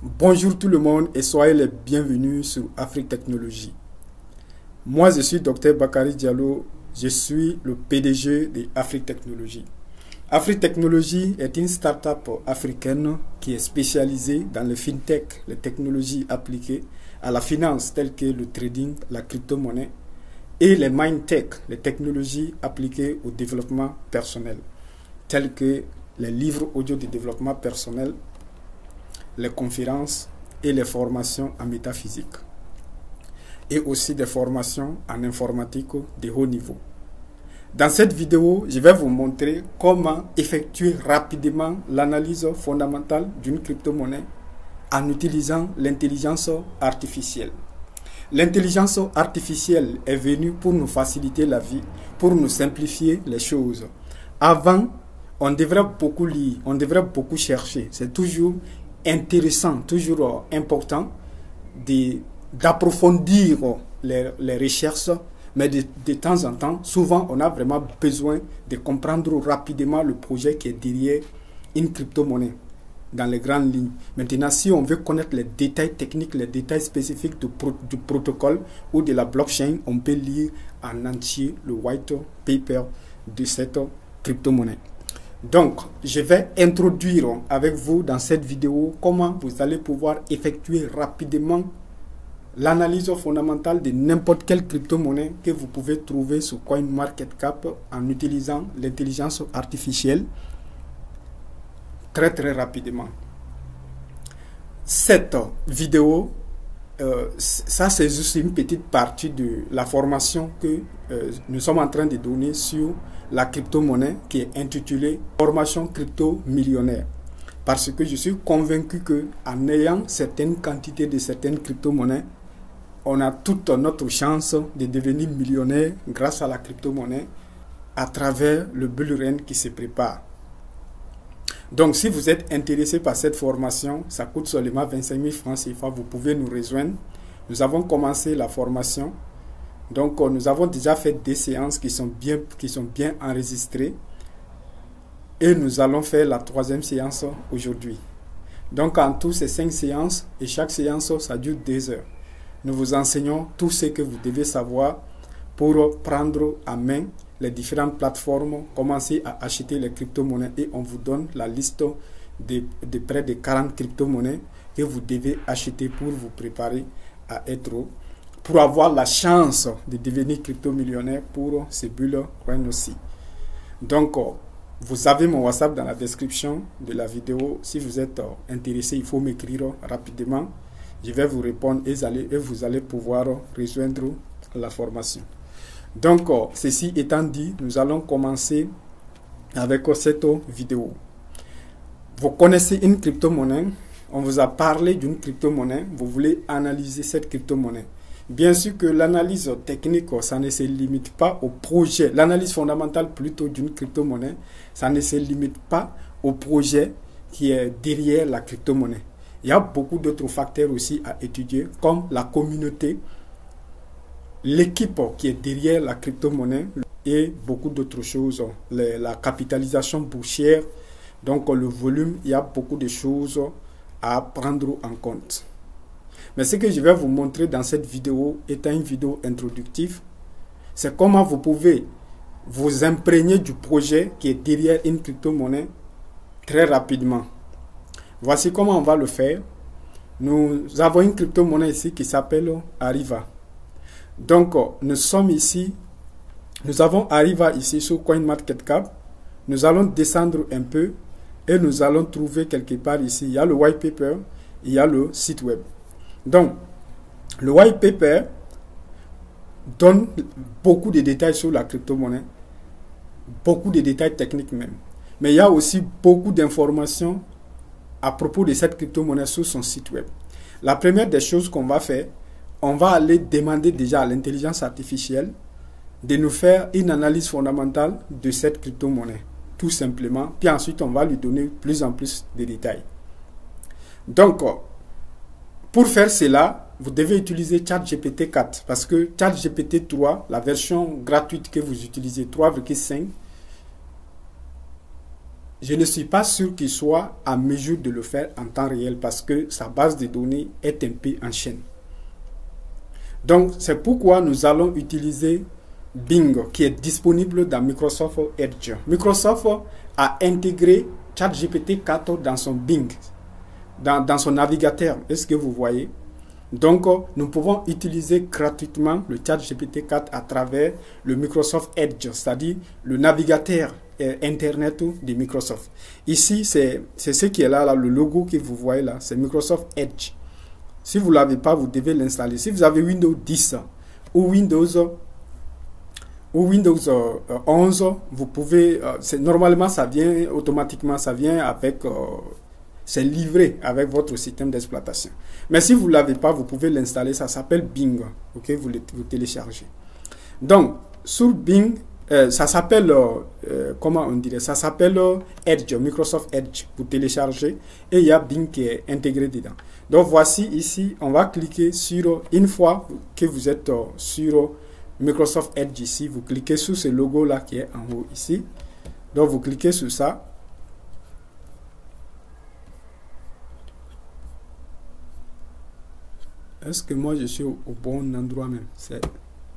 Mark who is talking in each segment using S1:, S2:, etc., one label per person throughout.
S1: Bonjour tout le monde et soyez les bienvenus sur Afrique Technologie. Moi je suis Dr Bakary Diallo, je suis le PDG de Afrique Technologie. Afrique Technologie est une start-up africaine qui est spécialisée dans le fintech, les technologies appliquées à la finance telles que le trading, la crypto-monnaie et les mindtech, les technologies appliquées au développement personnel telles que les livres audio de développement personnel, les conférences et les formations en métaphysique et aussi des formations en informatique de haut niveau. Dans cette vidéo, je vais vous montrer comment effectuer rapidement l'analyse fondamentale d'une crypto-monnaie en utilisant l'intelligence artificielle. L'intelligence artificielle est venue pour nous faciliter la vie, pour nous simplifier les choses. Avant, on devrait beaucoup lire, on devrait beaucoup chercher. C'est toujours intéressant, toujours important d'approfondir les recherches, mais de temps en temps, souvent on a vraiment besoin de comprendre rapidement le projet qui est derrière une crypto-monnaie dans les grandes lignes. Maintenant, si on veut connaître les détails techniques, les détails spécifiques du protocole ou de la blockchain, on peut lire en entier le white paper de cette crypto-monnaie. Donc, je vais introduire avec vous dans cette vidéo comment vous allez pouvoir effectuer rapidement l'analyse fondamentale de n'importe quelle crypto-monnaie que vous pouvez trouver sur CoinMarketCap en utilisant l'intelligence artificielle très rapidement. Cette vidéo, ça c'est juste une petite partie de la formation que nous sommes en train de donner sur la crypto-monnaie qui est intitulée Formation crypto millionnaire. Parce que je suis convaincu qu'en ayant certaines quantités de certaines crypto-monnaies, on a toute notre chance de devenir millionnaire grâce à la crypto-monnaie à travers le bull run qui se prépare. Donc si vous êtes intéressé par cette formation, ça coûte seulement 25 000 francs CFA, vous pouvez nous rejoindre. Nous avons commencé la formation. Donc, nous avons déjà fait des séances qui sont bien enregistrées. Et nous allons faire la 3e séance aujourd'hui. Donc, en tout, c'est 5 séances. Et chaque séance, ça dure 2 heures. Nous vous enseignons tout ce que vous devez savoir pour prendre en main les différentes plateformes, commencer à acheter les crypto-monnaies. Et on vous donne la liste de près de 40 crypto-monnaies que vous devez acheter pour vous préparer à être pour avoir la chance de devenir crypto-millionnaire pour ces bulles coin aussi. Donc, vous avez mon WhatsApp dans la description de la vidéo. Si vous êtes intéressé, il faut m'écrire rapidement. Je vais vous répondre et vous allez pouvoir rejoindre la formation. Donc, ceci étant dit, nous allons commencer avec cette vidéo. Vous connaissez une crypto-monnaie. On vous a parlé d'une crypto-monnaie. Vous voulez analyser cette crypto-monnaie. Bien sûr que l'analyse technique, ça ne se limite pas au projet. L'analyse fondamentale plutôt d'une crypto-monnaie, ça ne se limite pas au projet qui est derrière la crypto-monnaie. Il y a beaucoup d'autres facteurs aussi à étudier, comme la communauté, l'équipe qui est derrière la crypto-monnaie et beaucoup d'autres choses. La capitalisation boursière, donc le volume, il y a beaucoup de choses à prendre en compte. Mais ce que je vais vous montrer dans cette vidéo étant une vidéo introductive, c'est comment vous pouvez vous imprégner du projet qui est derrière une crypto-monnaie très rapidement. Voici comment on va le faire. Nous avons une crypto-monnaie ici qui s'appelle Ariva. Donc, nous sommes ici. Nous avons Ariva ici sur CoinMarketCap. Nous allons descendre un peu et nous allons trouver quelque part ici. Il y a le white paper, il y a le site web. Donc, le white paper donne beaucoup de détails sur la crypto-monnaie, beaucoup de détails techniques même. Mais il y a aussi beaucoup d'informations à propos de cette crypto-monnaie sur son site web. La première des choses qu'on va faire, on va aller demander déjà à l'intelligence artificielle de nous faire une analyse fondamentale de cette crypto-monnaie, tout simplement. Puis ensuite, on va lui donner plus en plus de détails. Donc, pour faire cela, vous devez utiliser ChatGPT 4 parce que ChatGPT 3, la version gratuite que vous utilisez, 3,5, je ne suis pas sûr qu'il soit à mesure de le faire en temps réel parce que sa base de données est un peu en chaîne. Donc, c'est pourquoi nous allons utiliser Bing, qui est disponible dans Microsoft Edge. Microsoft a intégré ChatGPT 4 dans son Bing, dans son navigateur. Est-ce que vous voyez? Donc, nous pouvons utiliser gratuitement le ChatGPT 4 à travers le Microsoft Edge, c'est-à-dire le navigateur Internet de Microsoft. Ici, c'est ce qui est là, le logo que vous voyez là, c'est Microsoft Edge. Si vous ne l'avez pas, vous devez l'installer. Si vous avez Windows 10 ou Windows 11, vous pouvez, normalement ça vient automatiquement, ça vient avec, c'est livré avec votre système d'exploitation. Mais si vous ne l'avez pas, vous pouvez l'installer, ça s'appelle Bing, ok, vous téléchargez. Donc, sur Bing, ça s'appelle, comment on dirait, ça s'appelle Edge, Microsoft Edge, vous téléchargez, et il y a Bing qui est intégré dedans. Donc voici ici, on va cliquer sur, une fois que vous êtes sur Microsoft Edge ici, vous cliquez sur ce logo là qui est en haut ici. Donc vous cliquez sur ça. Est-ce que moi je suis au bon endroit même?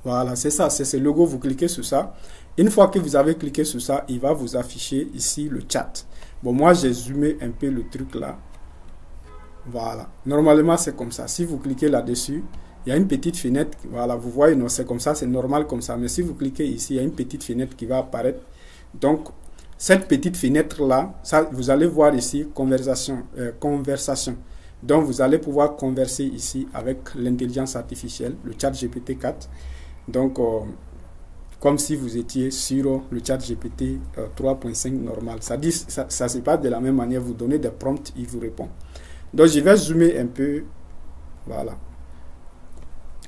S1: Voilà, c'est ça, c'est ce logo, vous cliquez sur ça. Une fois que vous avez cliqué sur ça, il va vous afficher ici le chat. Bon, moi j'ai zoomé un peu le truc là. Voilà, normalement c'est comme ça. Si vous cliquez là-dessus, il y a une petite fenêtre, voilà, vous voyez, non, c'est comme ça, c'est normal comme ça. Mais si vous cliquez ici, il y a une petite fenêtre qui va apparaître. Donc, cette petite fenêtre-là, ça, vous allez voir ici, conversation. Donc, vous allez pouvoir converser ici avec l'intelligence artificielle, le chat GPT 4. Donc, comme si vous étiez sur le chat GPT 3.5 normal. Ça se passe de la même manière, vous donnez des prompts, il vous répond. Donc, je vais zoomer un peu, voilà.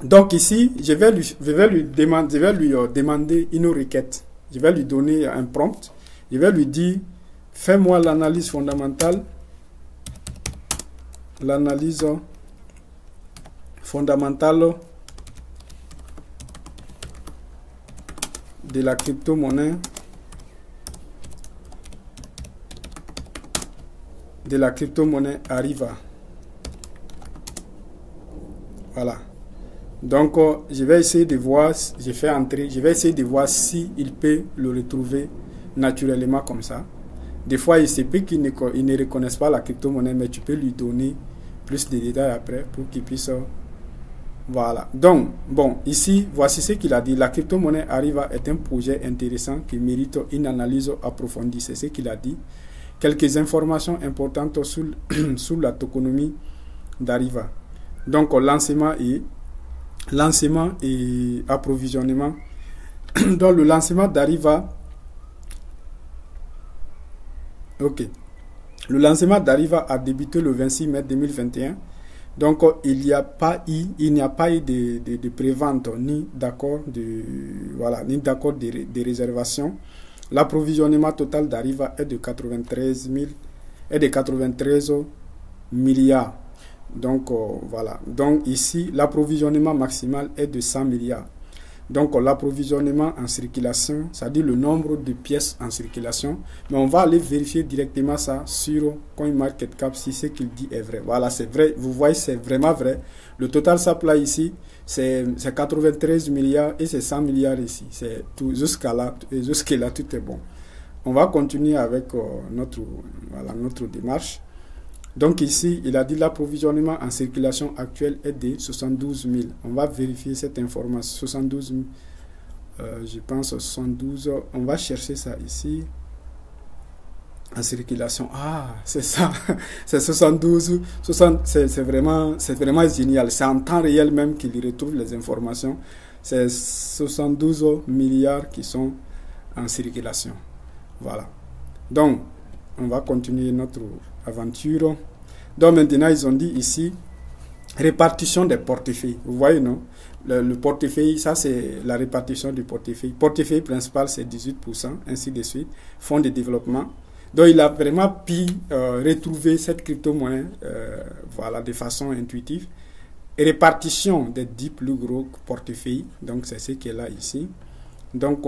S1: Donc ici, je vais lui demander une requête. Je vais lui donner un prompt. Je vais lui dire, fais-moi l'analyse fondamentale. L'analyse fondamentale de la crypto-monnaie. De la crypto-monnaie Ariva. Voilà. Donc, je vais essayer de voir, je vais essayer de voir s'il peut le retrouver naturellement comme ça. Des fois, il se peut qu'il ne reconnaisse pas la crypto-monnaie, mais tu peux lui donner plus de détails après pour qu'il puisse... Voilà. Donc, bon, ici, voici ce qu'il a dit. La crypto-monnaie Ariva est un projet intéressant qui mérite une analyse approfondie. C'est ce qu'il a dit. Quelques informations importantes sur la tokenomie d'Ariva. Donc, lancement et approvisionnement. Donc le lancement d'Ariva, ok, le lancement d'Ariva a débuté le 26 mai 2021. Donc il n'y a pas eu de prévente ni d'accord de réservation. L'approvisionnement total d'Ariva est de 93 milliards. Donc voilà. Donc ici, l'approvisionnement maximal est de 100 milliards. Donc l'approvisionnement en circulation, c'est-à-dire le nombre de pièces en circulation. Mais on va aller vérifier directement ça sur CoinMarketCap si ce qu'il dit est vrai. Voilà, c'est vrai. Vous voyez, c'est vraiment vrai. Le total supply ici, c'est 93 milliards et c'est 100 milliards ici. C'est tout jusqu'à là, tout est bon. On va continuer avec notre démarche. Donc ici, il a dit l'approvisionnement en circulation actuelle est de 72 000. On va vérifier cette information. 72 000, je pense 72. On va chercher ça ici. En circulation. Ah, c'est ça. C'est 72. C'est vraiment génial. C'est en temps réel même qu'il retrouve les informations. C'est 72 milliards qui sont en circulation. Voilà. Donc, on va continuer notre aventure. Donc maintenant, ils ont dit ici, répartition des portefeuilles. Vous voyez, non? Le portefeuille, ça c'est la répartition du portefeuille. Portefeuille principal, c'est 18%, ainsi de suite. Fonds de développement. Donc il a vraiment pu retrouver cette crypto-monnaie voilà, de façon intuitive. Et répartition des 10 plus gros portefeuilles. Donc c'est ce qui est là ici. Donc,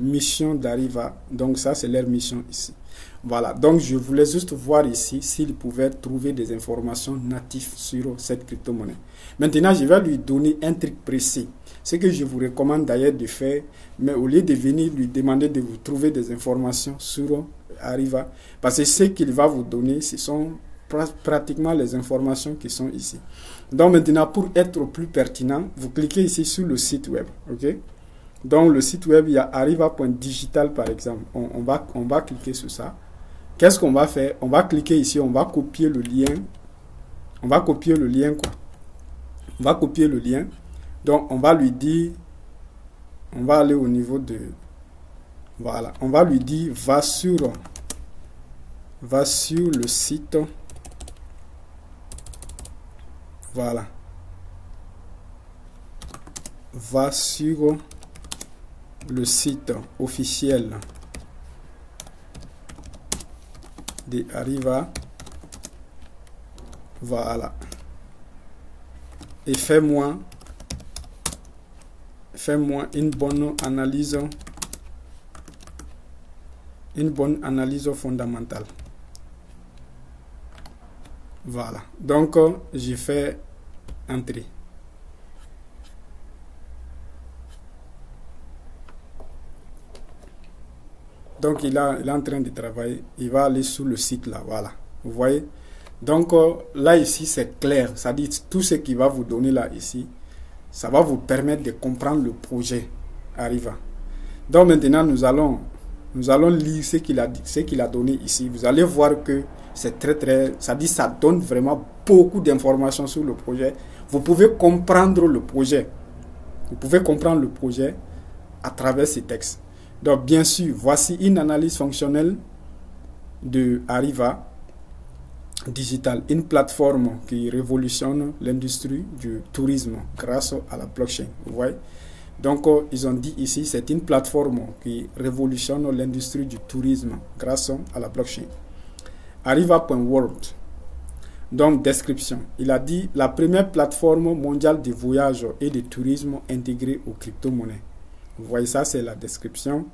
S1: mission d'Arriva. Donc, ça, c'est leur mission ici. Voilà. Donc, je voulais juste voir ici s'il pouvait trouver des informations natives sur cette crypto-monnaie. Maintenant, je vais lui donner un truc précis. Ce que je vous recommande d'ailleurs de faire, mais au lieu de venir lui demander de vous trouver des informations sur Arriva, parce que ce qu'il va vous donner, ce sont pratiquement les informations qui sont ici. Donc maintenant, pour être plus pertinent, vous cliquez ici sur le site web. Ok? Donc le site web, il y a arriva.digital par exemple. On va cliquer sur ça. Qu'est-ce qu'on va faire? On va cliquer ici, on va copier le lien. On va copier le lien quoi. On va copier le lien. Donc on va lui dire, on va aller au niveau de, voilà, on va lui dire va sur le site. Voilà. Va sur le site officiel de Arriva. Voilà. Et fais-moi une bonne analyse fondamentale. Voilà. Donc, j'ai fait entrer. Donc, il est en train de travailler. Il va aller sur le site là. Voilà. Vous voyez? Donc, là, ici, c'est clair. Ça dit tout ce qu'il va vous donner là, ici. Ça va vous permettre de comprendre le projet Arriva. Donc, maintenant, nous allons lire ce qu'il a donné ici. Vous allez voir que c'est ça donne vraiment beaucoup d'informations sur le projet. Vous pouvez comprendre le projet. Vous pouvez comprendre le projet à travers ces textes. Donc, bien sûr, voici une analyse fonctionnelle de Arriva Digital, une plateforme qui révolutionne l'industrie du tourisme grâce à la blockchain. Vous voyez? Donc, ils ont dit ici, c'est une plateforme qui révolutionne l'industrie du tourisme grâce à la blockchain. Arriva.world. Donc, description. Il a dit la première plateforme mondiale de voyage et de tourisme intégrée aux crypto-monnaies. Vous voyez ça, c'est la description.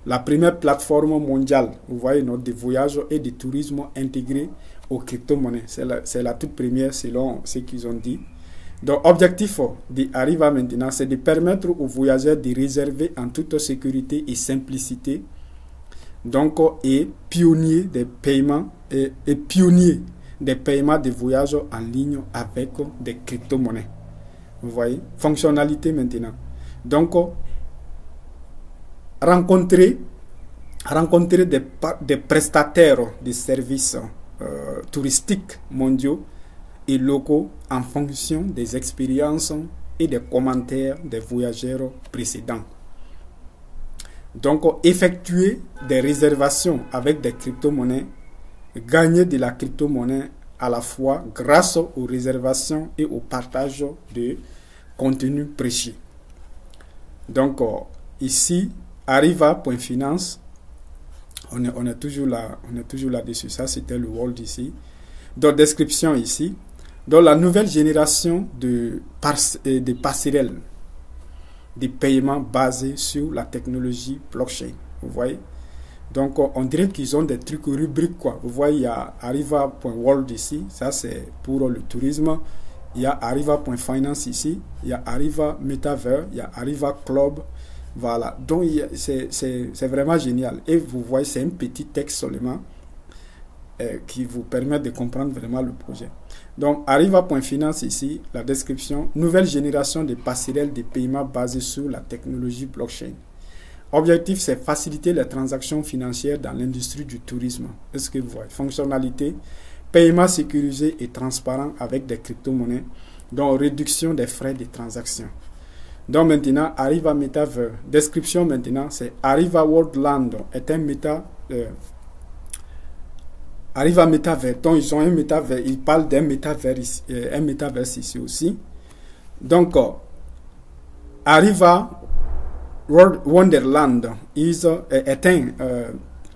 S1: La première plateforme mondiale, vous voyez, de voyage et de tourisme intégrée aux crypto-monnaies. C'est la toute première selon ce qu'ils ont dit. Donc, l'objectif d'Arriva maintenant, c'est de permettre aux voyageurs de réserver en toute sécurité et simplicité. Donc, et pionnier des paiements de voyage en ligne avec des crypto-monnaies. Vous voyez, fonctionnalité maintenant. Donc, rencontrer des prestataires de services touristiques mondiaux et locaux en fonction des expériences et des commentaires des voyageurs précédents. Donc, effectuer des réservations avec des crypto-monnaies, gagner de la crypto-monnaie à la fois grâce aux réservations et au partage de contenu précis. Donc, ici, Arriva.finance, on est toujours là-dessus. Ça, c'était le world ici. Donc, description ici. Donc, la nouvelle génération de passerelles de paiements basés sur la technologie blockchain. Vous voyez? Donc, on dirait qu'ils ont des trucs rubriques, quoi. Vous voyez, il y a Arriva.world ici. Ça, c'est pour le tourisme. Il y a Arriva.finance ici. Il y a Arriva Metaverse. Il y a Arriva Club. Voilà. Donc, c'est vraiment génial. Et vous voyez, c'est un petit texte seulement qui vous permet de comprendre vraiment le projet. Donc, Arriva.finance ici, la description. Nouvelle génération de passerelles de paiement basées sur la technologie blockchain. Objectif, c'est faciliter les transactions financières dans l'industrie du tourisme. Est-ce que vous voyez? Fonctionnalité, paiement sécurisé et transparent avec des crypto-monnaies, donc réduction des frais de transaction. Donc maintenant, Arriva Metaverse. Description maintenant, c'est Arriva Worldland est un Arriva Metaverse. Donc ils ont un Metaverse. Ils parlent d'un Metaverse, un Metaverse ici aussi. Donc Arriva Wonderland est un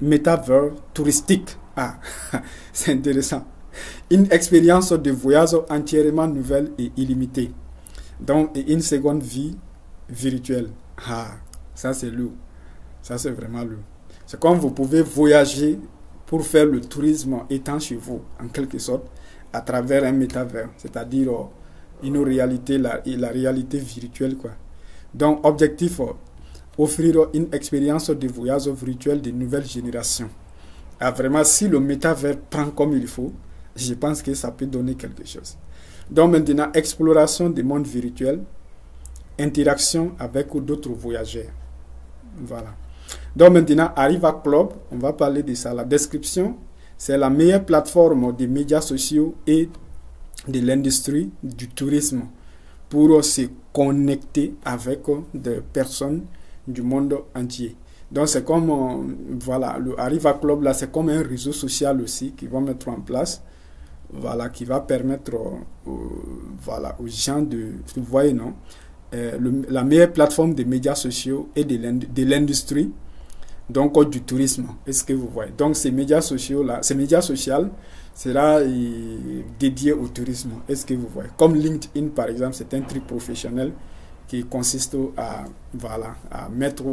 S1: Metaverse touristique. Ah, c'est intéressant. Une expérience de voyage entièrement nouvelle et illimitée. Donc, une seconde vie virtuelle. Ah, Ça, c'est lourd. Ça, c'est vraiment lourd. C'est comme vous pouvez voyager pour faire le tourisme étant chez vous, en quelque sorte, à travers un métavers, c'est-à-dire une réalité, la réalité virtuelle, quoi. Donc, objectif, offrir une expérience de voyage virtuel de nouvelle génération. Ah, vraiment, si le métavers prend comme il faut, je pense que ça peut donner quelque chose. Donc maintenant, exploration des mondes virtuels, interaction avec d'autres voyageurs. Voilà. Donc maintenant, Arriva Club, on va parler de ça. La description, c'est la meilleure plateforme des médias sociaux et de l'industrie du tourisme pour se connecter avec des personnes du monde entier. Donc c'est comme, voilà, le Arriva Club, là, c'est comme un réseau social aussi qu'ils vont mettre en place, voilà, qui va permettre voilà, aux gens de, vous voyez, non, la meilleure plateforme des médias sociaux et de l'industrie, donc du tourisme. Est-ce que vous voyez? Donc ces médias sociaux-là, ces médias sociaux sera dédié au tourisme. Est-ce que vous voyez? Comme LinkedIn, par exemple, c'est un truc professionnel qui consiste à, voilà, à mettre,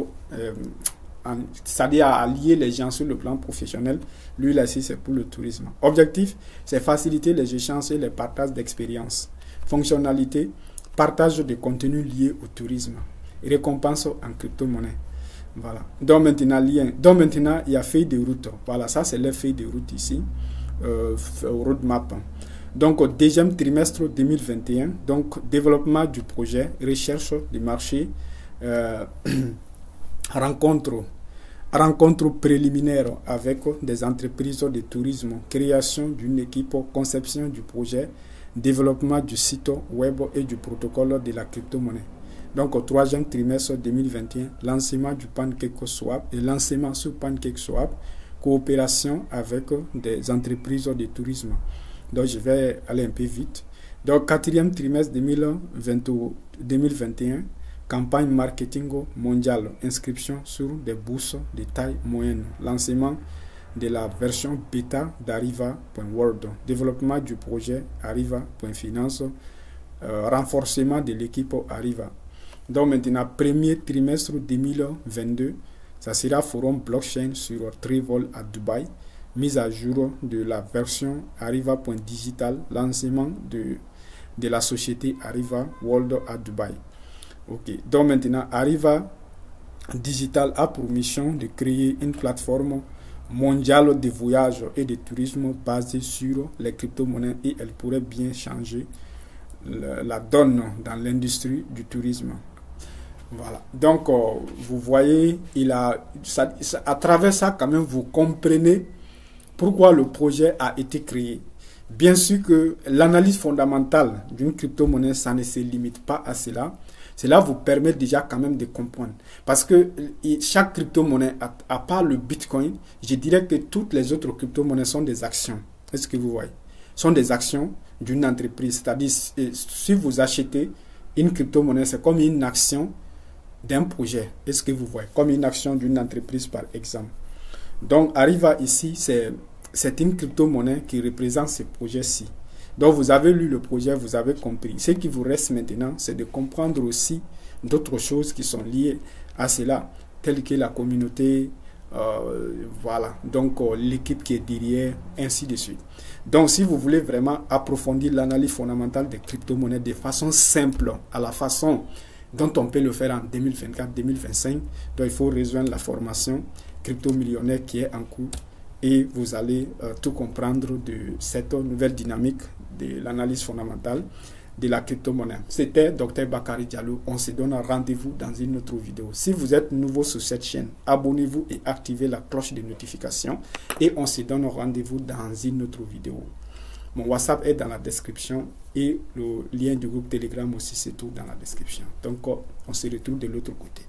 S1: c'est-à-dire à lier les gens sur le plan professionnel. Lui, là, c'est pour le tourisme. Objectif, c'est faciliter les échanges et les partages d'expériences. Fonctionnalité, partage de contenus liés au tourisme. Récompense en crypto-monnaie. Voilà. Donc maintenant, lien. Donc maintenant, il y a feuille de route. Voilà, ça c'est la feuille de route ici. Roadmap. Donc au deuxième trimestre 2021, donc développement du projet, recherche du marché, rencontre préliminaire avec des entreprises de tourisme, création d'une équipe, conception du projet, développement du site web et du protocole de la crypto-monnaie. Donc au troisième trimestre 2021, lancement du PancakeSwap et lancement sur PancakeSwap, coopération avec des entreprises de tourisme. Donc je vais aller un peu vite. Donc quatrième trimestre 2021, campagne marketing mondiale, inscription sur des bourses de taille moyenne, lancement de la version bêta d'Arriva.world, développement du projet Arriva.finance, renforcement de l'équipe Arriva. Donc maintenant, premier trimestre 2022, ça sera forum blockchain sur Travel à Dubaï, mise à jour de la version Arriva.digital, lancement de la société Arriva World à Dubaï. Ok, donc maintenant, Arriva Digital a pour mission de créer une plateforme mondiale de voyage et de tourisme basée sur les crypto-monnaies et elle pourrait bien changer la donne dans l'industrie du tourisme. Voilà. Donc, vous voyez, à travers ça, quand même, vous comprenez pourquoi le projet a été créé. Bien sûr que l'analyse fondamentale d'une crypto-monnaie, ça ne se limite pas à cela. Cela vous permet déjà quand même de comprendre. Parce que chaque crypto-monnaie, à part le Bitcoin, je dirais que toutes les autres crypto-monnaies sont des actions. Est-ce que vous voyez? Sont des actions d'une entreprise. C'est-à-dire, si vous achetez une crypto-monnaie, c'est comme une action d'un projet. Est-ce que vous voyez? Comme une action d'une entreprise, par exemple. Donc, Arriva ici, c'est une crypto-monnaie qui représente ce projet-ci. Donc, vous avez lu le projet, vous avez compris. Ce qui vous reste maintenant, c'est de comprendre aussi d'autres choses qui sont liées à cela, telles que la communauté, voilà. Donc, l'équipe qui est derrière, ainsi de suite. Donc, si vous voulez vraiment approfondir l'analyse fondamentale des crypto-monnaies de façon simple, à la façon dont on peut le faire en 2024-2025, donc il faut rejoindre la formation crypto-millionnaire qui est en cours et vous allez tout comprendre de cette nouvelle dynamique de l'analyse fondamentale de la crypto-monnaie. C'était Dr Bakary Diallo. On se donne rendez-vous dans une autre vidéo. Si vous êtes nouveau sur cette chaîne, abonnez-vous et activez la cloche de notification et on se donne rendez-vous dans une autre vidéo. Mon WhatsApp est dans la description et le lien du groupe Telegram aussi, c'est tout dans la description. Donc, on se retrouve de l'autre côté.